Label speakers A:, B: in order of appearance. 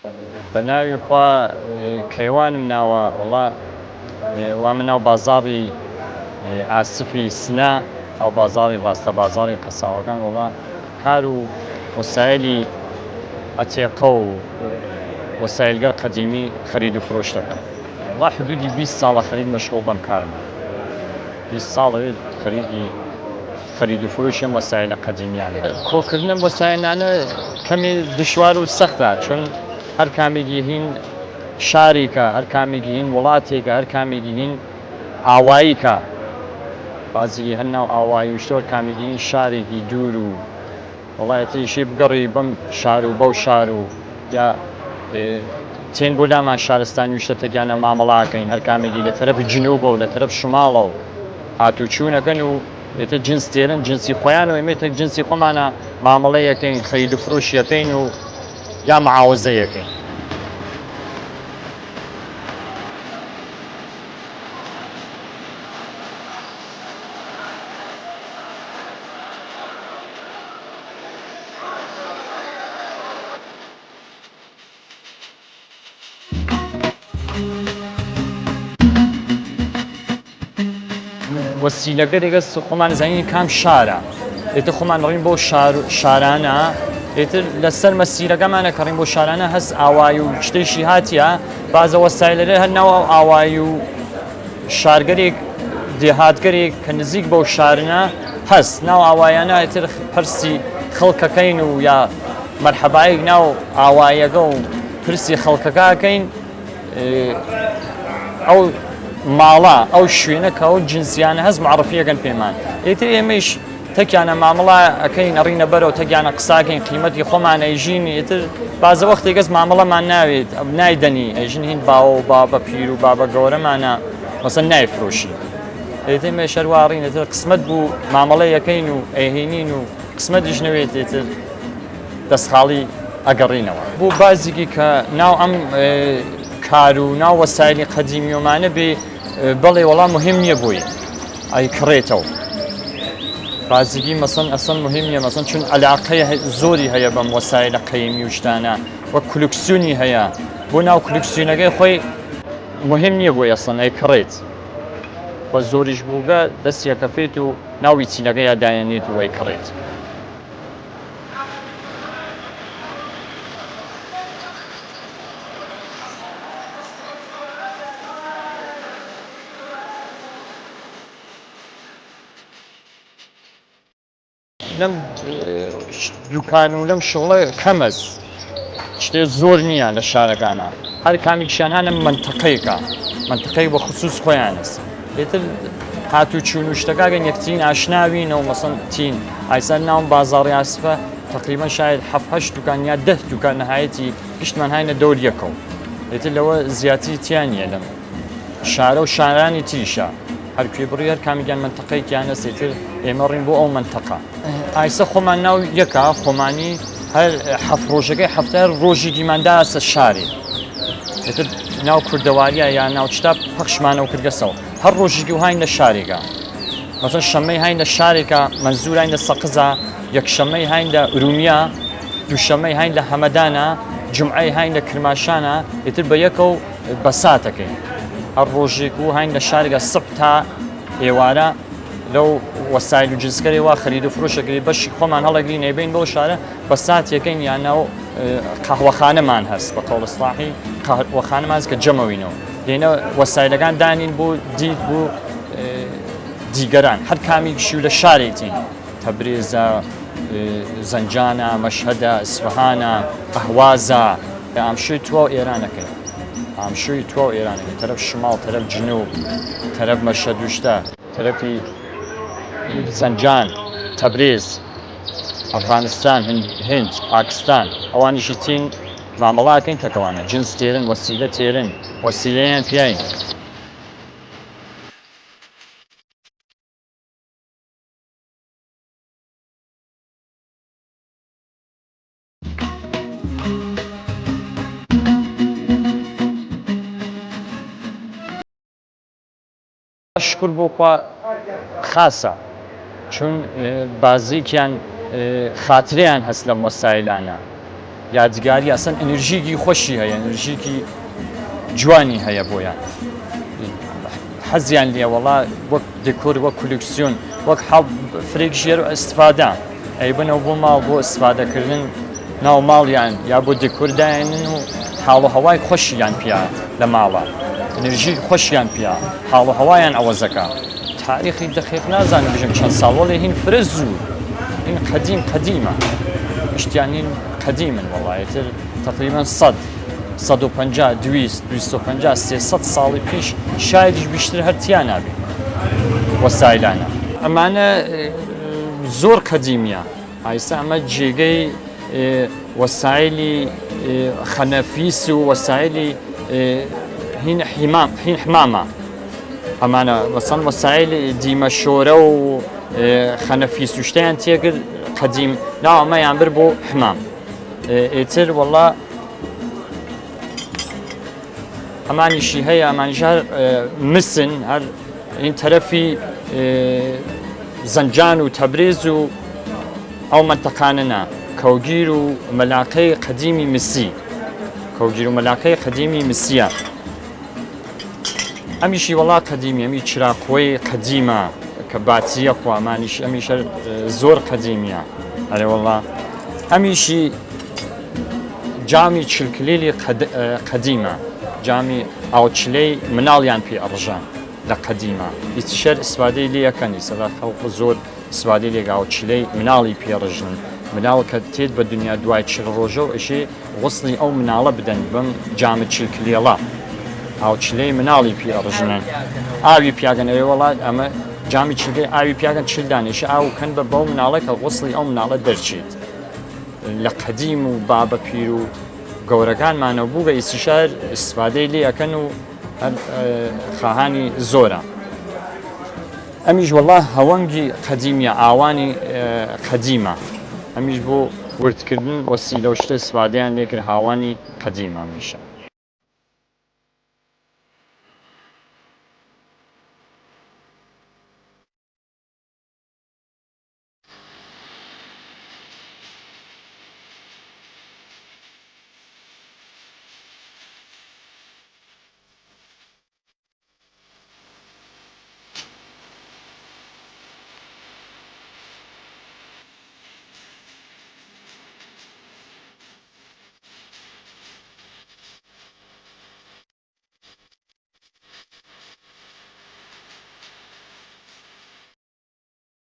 A: بەناوی خوا کەیوانم ناوە وڵا وا من ناو بازاڕی ئاسفی سنا ئەو بازاڕی ڕاستە بازاڕی قەساوەکان وڵا کار و وەسایلی ئەتێقە و وەسایلگە قەدیمی خەرید و فرۆش دەکەم. وڵا حدودی 20 ساڵە خەرید مەشغوڵ بەم کارم. 20 ساڵەوێت خەرید و فروشی ئەم وەسایلە قەدیمیانە. کۆکردنم وەسایلانە کەمی دژوار و سەختە، چون هەر کامێکی هین شارێکە، هەر کامێکی هین وڵاتێکە، هەر کامێکی هین ئاواییکە، بازی هەر ناو ئاوایی وشتۆر کامێکی هین شارێکی دوور و وڵایەتیشی بگەڕی بەم شار و بەو شار و یا تێن بۆ لامان شارستانی وشتە تێگیانە مامەڵاکەین، هەر کامێکی لە تەرەف جنوبە و لە تەرەف شماڵە و هاتوچوونەکەن و ئێتە جنس تێرن جنسی خۆیان و ئێمێتە جنسی خۆمانە مامەڵەیەکەین، خەرید و فرۆشیەکەین و یا معاوزەیەکەین. وەسیلەکە دەگەس خۆمان زانین کام شارە، ئێتر خۆمان ڕۆین بۆ شارانە، ئێتر لەسەر مەسیرەکەمانە کەڕین بۆ شارانە هەست ئاوایی و شتێکی هاتیە بازە وەسایلەرە هەر ناو ئاوایی و شارگەرێک دێهاتگەرێک کە نزیک بەو شارنە هەست ناو ئاوایانە ئێتر پرسی خەڵکەکەین و یا مەرحەبایەک ناو ئاوایەکە و پرسی خەڵکەکەکەین ئەو ماڵە ئەو شوێنە کە ئەو جنسیانە هەست معرفیەکەن پێمان. ئێتر ئێمەش تەکیانە مامەڵە ئەەکەین ئەڕینە بەرەوە تەگیانە قساکەین قیمەتی خۆمان ئەیژین، ئێتر بازە وەختی گەس مامەڵەمان ناوێت نایدەنی ئەیژین هین باوە و بابە پیر و بابە گەورەمانە مەسەن نایفرۆشی. ئێتر مێ شەرواڕین ئێتر قسمەت بوو مامەڵەیەکەین و ئەهێنین و قسمەتیش نەوێت ئێتر دەستخاڵی ئەگەڕینەوە. بوو بازێکی کە ناو ئەم کار و ناو وەسایلی قەدیمیۆمانە بێ بەڵێ وەڵام مهم نییە بووی ئەی کڕێتەوە. بازیگی مەسەن ئەسەن مهم نییە مەسەن چون عەلاقەی زۆری هەیە بەم وەسایلە قەیمی و شتانە وەک کولکسیۆنی هەیە بۆ ناو کولکسیۆنەکەی خۆی مهم نییە بۆی ئەسەن ئەی کڕێت بە زۆریش بووگە دەستیەکەفێت و ناوی چینەکەی یادایەنێت و ئەی کڕێت. لەم دوکان و لەم شغڵە کەمەز شتێ زۆر نییە لە شارەکانە، هەر کامێکیشیان هەنە منتەقەیەکە منتەقەی بە خوسوس خۆیان هەست. ئێتر هاتوچوون و شتەکەگەن یەکترین ئاشناوینەوە مەسەن تین ئایسەر ناوم بازاڕی ئاسفە تقریبا شاید 7-8 دوکان یا 10 دوکان نەهایەتی گشتمان هاینە دەور یەکەوە. ئێتر لەوە زیاتری تیان نیە لەم شارە و شارانی تریشە هەر کوێ بڕی هەر کامێکیان منتەقەیەکیان هەست. ئێتر ئێمە ڕین بۆ ئەو منتەقە ئایسە خۆمان ناو یەکە خۆمانی هەر هەفت ڕۆژەکەی هەفتە هەر ڕۆژێکی ماندا هەستە شارێ. ئێتر ناو کوردەواریە یا ناوچتا پەخشمانە و کردگەسەوە هەر ڕۆژێکی و هاین لە شارێکە مەسەن شەمەی هاین لە شارێکە مەنزوور هاین لە سەقزە، یەکشەمەی هاین لە ئورومیە، دووشەمەی هاین لە هەمەدانە، جمعەی هاین لە کرماشانە. ئێتر بە یەکە و بەساتەکەین هەر ڕۆژێک و هاین لە شارێکە سەب تا ئێوارە لەو وەسایل و جنسکەری وا خەرید و فرۆشەکەی بەشی خۆمان هەڵەگری نێبین بەو شارە بە ساتێکەین یانەوە قەهوەخانەمان هەست بە قەول ئیسلاحی قەهوەخانەمان هەست کە جەمەوینەوە دێنە وەسایلەکان دانین بۆ دیت بۆ دیگەران هەر کامێکیشی و لە شارێتین تەبریزە، زەنجانە، مەشهەدە، ئیسفەهانە، ئەهوازە ئامشووی توا و ئێرانەکەین ئامشووی توا و ئێرانەکەین تەرەف شماڵ تەرەف جنوب تەرەف مەشهەد و شتە تەرەفی زەنجان، تەبریز، ئەفغانستان، هند، پاکستان ئەوانیشی تین مامەڵاکەین تەکەوانە جنس تێرن وەسیلە تێرن وەسیلەیان پیاین. شکر بۆ خوا خاسە چون بازێکیان خاترەیان هەست لەم وەسایلانە یادگاری ئەسەن ئەنرژیکی خۆشی هەیە ئەنرژیکی جوانی هەیە بۆیان حەزیان لێ وەڵا وەک دێکۆر وەک کولکسیۆن وەک حەڵ فرێک ژێر و ئەستفادە ئەی بنەوە بۆ ماڵ بۆ ئەستفادەکردن ناو ماڵیان یا بۆ دێکۆردایەنن و حاڵ و هەوای خۆشیان پیا لە ماڵە ئەنرژی خۆشیان پیا حاڵ و هەوایان ئەوەزەکە تاریخی دقیق نازانم بژم چەند ساڵۆڵێ هین فرە زوو هین قەدیمە شتیان هین قەدیمن وەڵایەتر تقریبا 150 250 300 ساڵی پیش شایدیش بیشتر هەرتیان نابێ وەسایلانە ئەمانە زۆر قەدیمیە ئایستا ئەمە جێگەی وەسایلی خەنەفیس و وەسایلی هین حمامە ئەمانە وەسەن وەسایلی دیمەشۆرە و خەنەفیس و شتیان تێگر قەدیم ناو ئەمەیان بر بۆ حمام ئێتر وەڵا ئەمانیشی هەیە ئەمانیش هەر مسن هەر این تەرەفی زەنجان و تەبریز و ئەو منتەقانەنە کەوگیر و مەلاقەی قەدیمی مسی کەوگیر و مەلاقەی قەدیمی مسیە ئەمیشی وەڵا قەدیمی ئەمی چراکۆی قەدیمە کە باتریە خۆ ئەمانیش ئەمیش زۆر قەدیمیە ئەرێ وەڵا ئەمیشی جامی چلکلیلی قەدیمە جامی ئاوچلەی مناڵیان پێ ئەڕژان لە قەدیمە هیچیشەر ئیسفادەی لێ یەکەنی سەدا خەڵق زۆر ئیسفادەی لێک ئاوچلەی مناڵی پێڕژن مناڵ کە تێت بە دنیا دوای چل ڕۆژە و ئەشێ وەسڵی ئەو مناڵە بدەن بەم جامە چلکلێڵە ئاوچلەی مناڵی پێڕژنن ئاوی پیاگەنەوەی وڵات ئەمە جامی چلگەی ئاوی پیاگەن چلدانێش ئاو کەن بە بەو مناڵە کە وەسڵی ئەو مناڵە دەرچێت لە قەدیم و بابە پیر و گەورەکانمانە بوو بە ئیسیشار ئیسفادەی لێ ئەەکەن و خاهانی زۆرە ئەمیش وەڵا هەوەنگی قەدیمیە ئاوانی قەدیمە ئەمیش بۆ وردکردن وەسیلە و شتە ئیسفادەیان لێ کرد هاوانی قەدیمە میشە